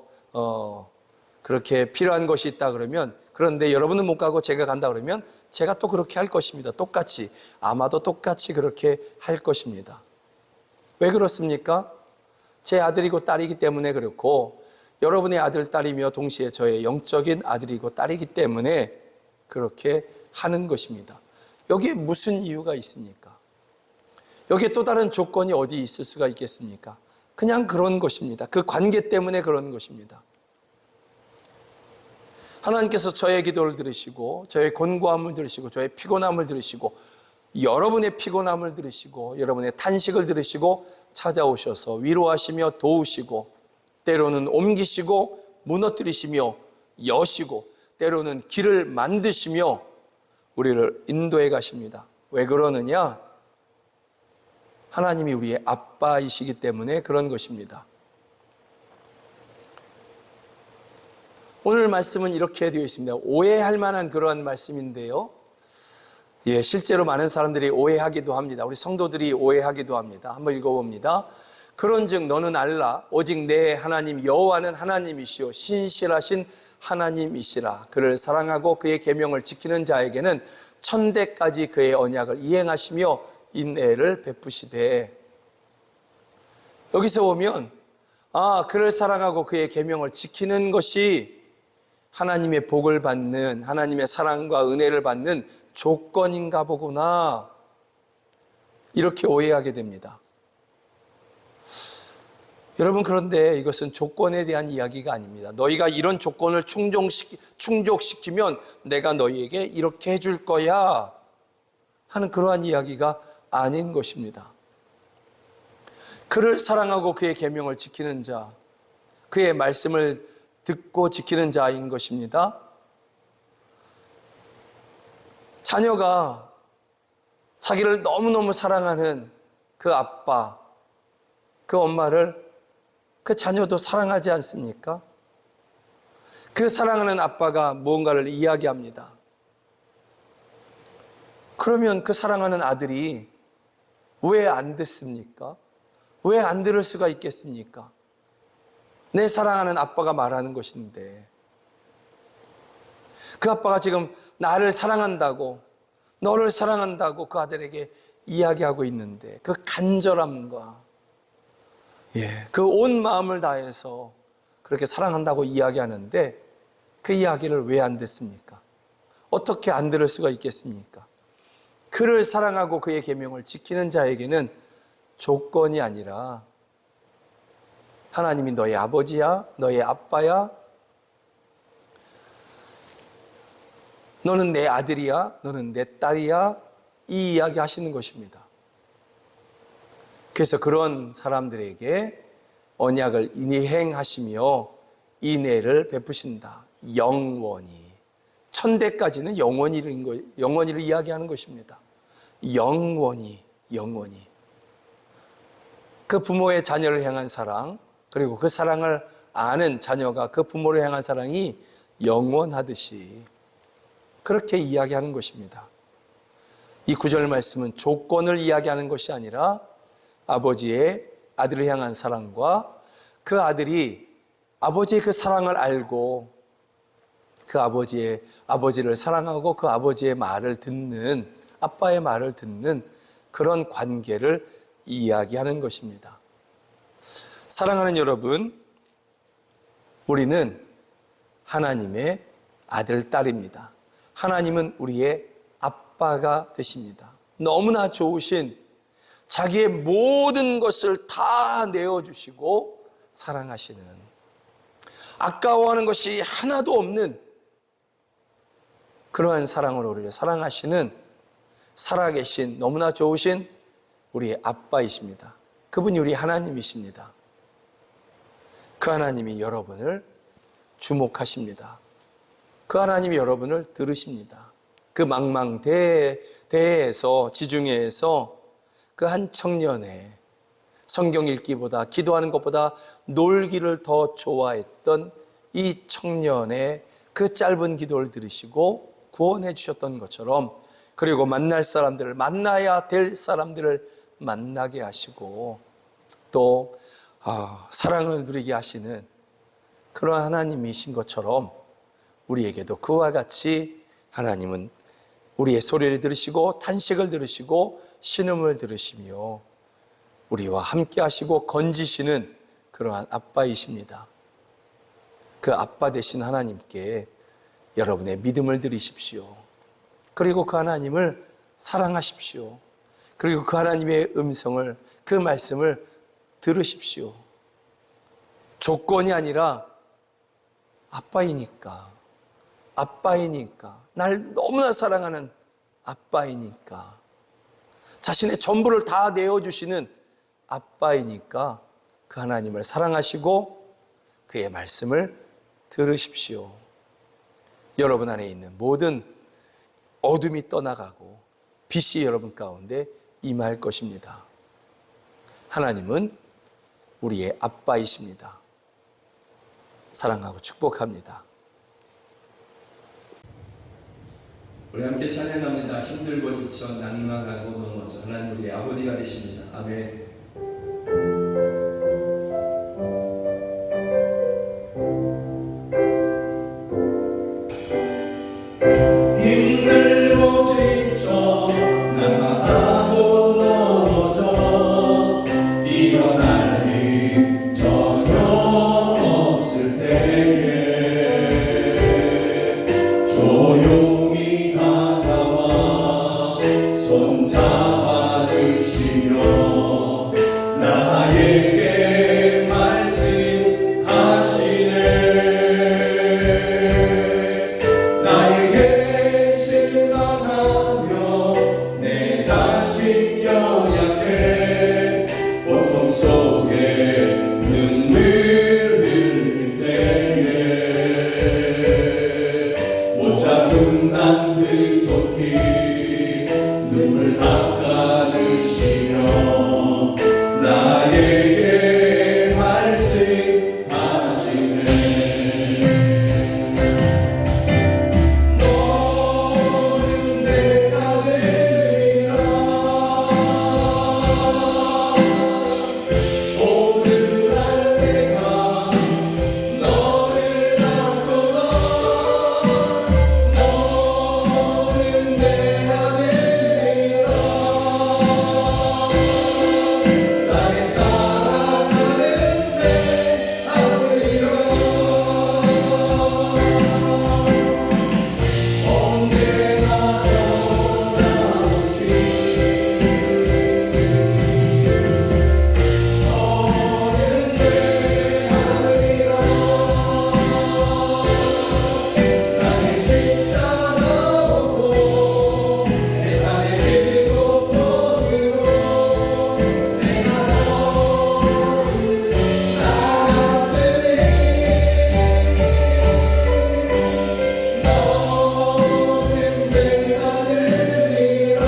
그렇게 필요한 것이 있다 그러면, 그런데 여러분은 못 가고 제가 간다 그러면 제가 또 그렇게 할 것입니다. 똑같이, 아마도 똑같이 그렇게 할 것입니다. 왜 그렇습니까? 제 아들이고 딸이기 때문에 그렇고, 여러분의 아들, 딸이며 동시에 저의 영적인 아들이고 딸이기 때문에 그렇게 하는 것입니다. 여기에 무슨 이유가 있습니까? 여기에 또 다른 조건이 어디 있을 수가 있겠습니까? 그냥 그런 것입니다. 그 관계 때문에 그런 것입니다. 하나님께서 저의 기도를 들으시고, 저의 곤고함을 들으시고, 저의 피곤함을 들으시고, 여러분의 피곤함을 들으시고, 여러분의 탄식을 들으시고 찾아오셔서 위로하시며 도우시고, 때로는 옮기시고 무너뜨리시며 여시고, 때로는 길을 만드시며 우리를 인도해 가십니다. 왜 그러느냐? 하나님이 우리의 아빠이시기 때문에 그런 것입니다. 오늘 말씀은 이렇게 되어 있습니다. 오해할 만한 그러한 말씀인데요. 예, 실제로 많은 사람들이 오해하기도 합니다. 우리 성도들이 오해하기도 합니다. 한번 읽어봅니다. 그런즉 너는 알라 오직 내 하나님 여호와는 하나님이시요 신실하신 하나님이시라. 그를 사랑하고 그의 계명을 지키는 자에게는 천대까지 그의 언약을 이행하시며 인애를 베푸시되. 여기서 보면 그를 사랑하고 그의 계명을 지키는 것이 하나님의 복을 받는, 하나님의 사랑과 은혜를 받는 조건인가 보구나, 이렇게 오해하게 됩니다. 여러분, 그런데 이것은 조건에 대한 이야기가 아닙니다. 너희가 이런 조건을 충족시키면 내가 너희에게 이렇게 해줄 거야 하는 그러한 이야기가 아닌 것입니다. 그를 사랑하고 그의 계명을 지키는 자, 그의 말씀을 듣고 지키는 자인 것입니다. 자녀가 자기를 너무너무 사랑하는 그 아빠, 그 엄마를 그 자녀도 사랑하지 않습니까? 그 사랑하는 아빠가 무언가를 이야기합니다. 그러면 그 사랑하는 아들이 왜 안 듣습니까? 왜 안 들을 수가 있겠습니까? 내 사랑하는 아빠가 말하는 것인데, 그 아빠가 지금 나를 사랑한다고, 너를 사랑한다고 그 아들에게 이야기하고 있는데, 그 간절함과 그 온 마음을 다해서 그렇게 사랑한다고 이야기하는데 그 이야기를 왜 안 듣습니까? 어떻게 안 들을 수가 있겠습니까? 그를 사랑하고 그의 계명을 지키는 자에게는 조건이 아니라 하나님이 너의 아버지야, 너의 아빠야, 너는 내 아들이야, 너는 내 딸이야, 이 이야기 하시는 것입니다. 그래서 그런 사람들에게 언약을 이행하시며 인애를 베푸신다. 영원히. 천대까지는 영원히를 이야기하는 것입니다. 영원히. 그 부모의 자녀를 향한 사랑, 그리고 그 사랑을 아는 자녀가 그 부모를 향한 사랑이 영원하듯이 그렇게 이야기하는 것입니다. 이 구절 말씀은 조건을 이야기하는 것이 아니라 아버지의 아들을 향한 사랑과 그 아들이 아버지의 그 사랑을 알고 그 아버지를 사랑하고 그 아버지의 말을 듣는, 아빠의 말을 듣는 그런 관계를 이야기하는 것입니다. 사랑하는 여러분, 우리는 하나님의 아들, 딸입니다. 하나님은 우리의 아빠가 되십니다. 너무나 좋으신, 자기의 모든 것을 다 내어주시고 사랑하시는, 아까워하는 것이 하나도 없는 그러한 사랑으로 우리를 사랑하시는 살아계신 너무나 좋으신 우리의 아빠이십니다. 그분이 우리 하나님이십니다. 그 하나님이 여러분을 주목하십니다. 그 하나님이 여러분을 들으십니다. 그 망망대해에서, 지중해에서 그 한 청년의 성경 읽기보다, 기도하는 것보다 놀기를 더 좋아했던 이 청년의 그 짧은 기도를 들으시고 구원해 주셨던 것처럼, 그리고 만나야 될 사람들을 만나게 하시고 또 사랑을 누리게 하시는 그런 하나님이신 것처럼, 우리에게도 그와 같이 하나님은 우리의 소리를 들으시고 탄식을 들으시고 신음을 들으시며 우리와 함께 하시고 건지시는 그러한 아빠이십니다. 그 아빠 되신 하나님께 여러분의 믿음을 드리십시오. 그리고 그 하나님을 사랑하십시오. 그리고 그 하나님의 음성을, 그 말씀을 들으십시오. 조건이 아니라 아빠이니까, 날 너무나 사랑하는 아빠이니까, 자신의 전부를 다 내어주시는 아빠이니까 그 하나님을 사랑하시고 그의 말씀을 들으십시오. 여러분 안에 있는 모든 어둠이 떠나가고 빛이 여러분 가운데 임할 것입니다. 하나님은 우리의 아빠이십니다. 사랑하고 축복합니다. 우리 함께 찬양합니다. 힘들고 지쳐 낙망하고 넘어져 하나님 우리의 아버지가 되십니다. 아멘. 힘들고 지쳐 낙망하고 넘어져 일어날 힘 전혀 없을 때에 조용히 다가와 손 잡아주시며 나에게 말씀하시네. 나에게 실망하며 내 자신 연약해 고통 속에 눈물 흘릴 때에 못 잡은 난그 속히 눈물 닦아주시며 나에게 말씀하시네. 너는 내가 되리라. 오늘날 내가 너를 놔두라. 너는 내가 되리라. 나의 사랑하는 내 아들이여. 언제나 돌아오지. 너는 내 아들이여. 나의 십자가 없고 내 삶의 고통으로 내가 나았으니 너는 내가 되리라.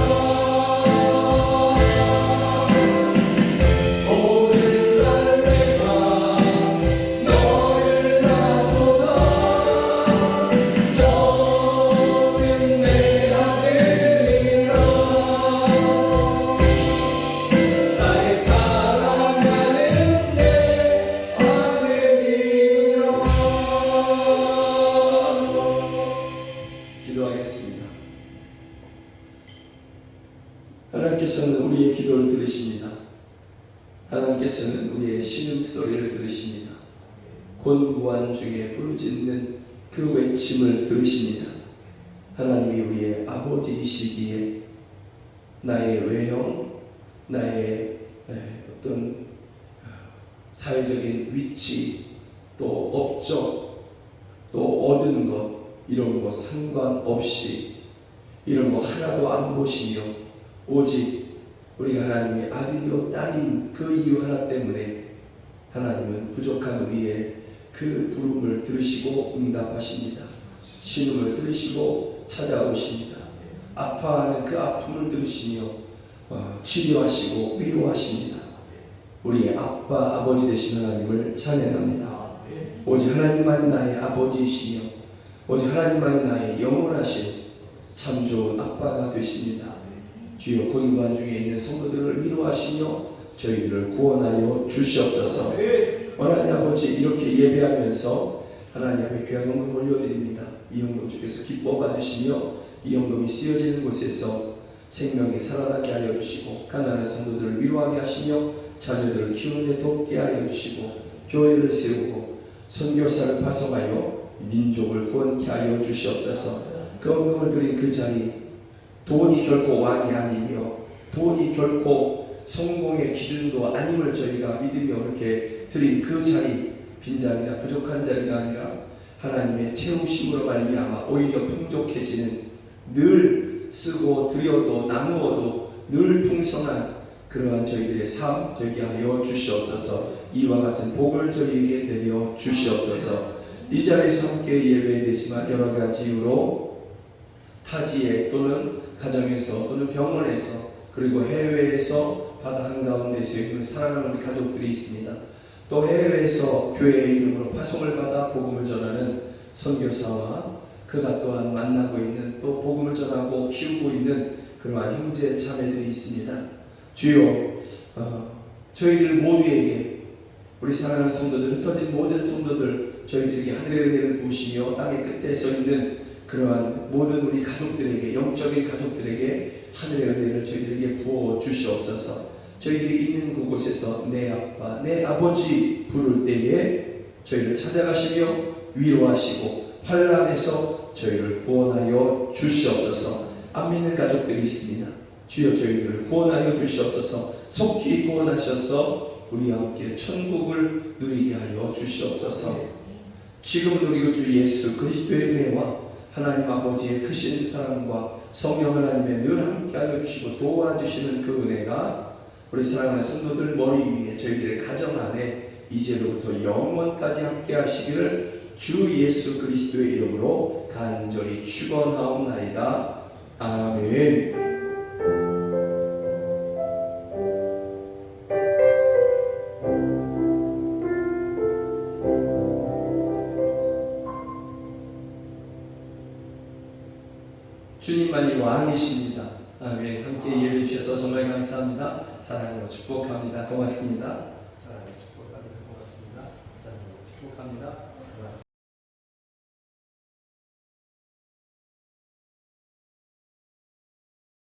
오늘날 내가 너를 놔두라. 너는 내가 되리라. 나의 사랑하는 내 아들이여. 기도하겠습니다. 하나님께서는 우리의 기도를 들으십니다. 하나님께서는 우리의 신음소리를 들으십니다. 곤고한 중에 부르짖는 그 외침을 들으십니다. 하나님이 우리의 아버지이시기에 나의 외형, 나의 어떤 사회적인 위치, 또 업적, 또 얻은 것, 이런 거 상관없이 이런 거 하나도 안 보시며 오직 우리가 하나님의 아들이요 딸인 그 이유 하나 때문에 하나님은 부족한 우리의 그 부름을 들으시고 응답하십니다. 신음을 들으시고 찾아오십니다. 아파하는 그 아픔을 들으시며 치료하시고 위로하십니다. 우리의 아빠, 아버지 되신 하나님을 찬양합니다. 오직 하나님만이 나의 아버지이시며 오직 하나님만이 나의 영원하신 참 좋은 아빠가 되십니다. 주여 곤고한 중에 있는 성도들을 위로하시며 저희들을 구원하여 주시옵소서. 하나님 아버지 이렇게 예배하면서 하나님 앞에 귀한 헌금 올려드립니다. 이 헌금 주께서 기뻐 받으시며 이 헌금이 쓰여지는 곳에서 생명이 살아나게 하여 주시고 가난한 성도들을 위로하게 하시며 자녀들을 키우는 데 돕게 하여 주시고 교회를 세우고 선교사를 파송하여 민족을 구원케 하여 주시옵소서. 그 헌금을 드린 그 자리 돈이 결코 왕이 아니며 돈이 결코 성공의 기준도 아님을 저희가 믿으며 그렇게 드린 그 자리 빈자리나 부족한 자리가 아니라 하나님의 채우심으로 말미암아 오히려 풍족해지는 늘 쓰고 드려도 나누어도 늘 풍성한 그러한 저희들의 삶 되게 하여 주시옵소서. 이와 같은 복을 저희에게 내려 주시옵소서. 이 자리에서 함께 예배되지만 여러 가지 이유로 타지에 또는 가정에서 또는 병원에서 그리고 해외에서 바다 한가운데서 있는 사랑하는 우리 가족들이 있습니다. 또 해외에서 교회의 이름으로 파송을 받아 복음을 전하는 선교사와 그가 또한 만나고 있는 또 복음을 전하고 키우고 있는 그러한 형제 자매들이 있습니다. 주여 저희들 모두에게 우리 사랑하는 성도들 흩어진 모든 성도들 저희들에게 하늘의 은혜를 부으시며 땅의 끝에 서 있는 그러한 모든 우리 가족들에게 영적인 가족들에게 하늘의 은혜를 저희들에게 부어 주시옵소서. 저희들이 있는 그곳에서 내 아빠 내 아버지 부를 때에 저희를 찾아가시며 위로하시고 환난에서 저희를 구원하여 주시옵소서. 안 믿는 가족들이 있습니다. 주여 저희들을 구원하여 주시옵소서. 속히 구원하셔서 우리와 함께 천국을 누리게 하여 주시옵소서. 지금 누리고 주 예수 그리스도의 은혜와 하나님 아버지의 크신 사랑과 성령 하나님의 늘 함께하여 주시고 도와주시는 그 은혜가 우리 사랑하는 성도들 머리 위에 저희들의 가정 안에 이제로부터 영원까지 함께하시기를 주 예수 그리스도의 이름으로 간절히 축원하옵나이다. 아멘. 주님만이 왕이십니다. 아멘. 함께 예배해 주셔서 정말 감사합니다. 사랑으로 축복합니다. 고맙습니다. 사랑으로 축복합니다. 고맙습니다. 사랑으로 축복합니다. 고맙습니다.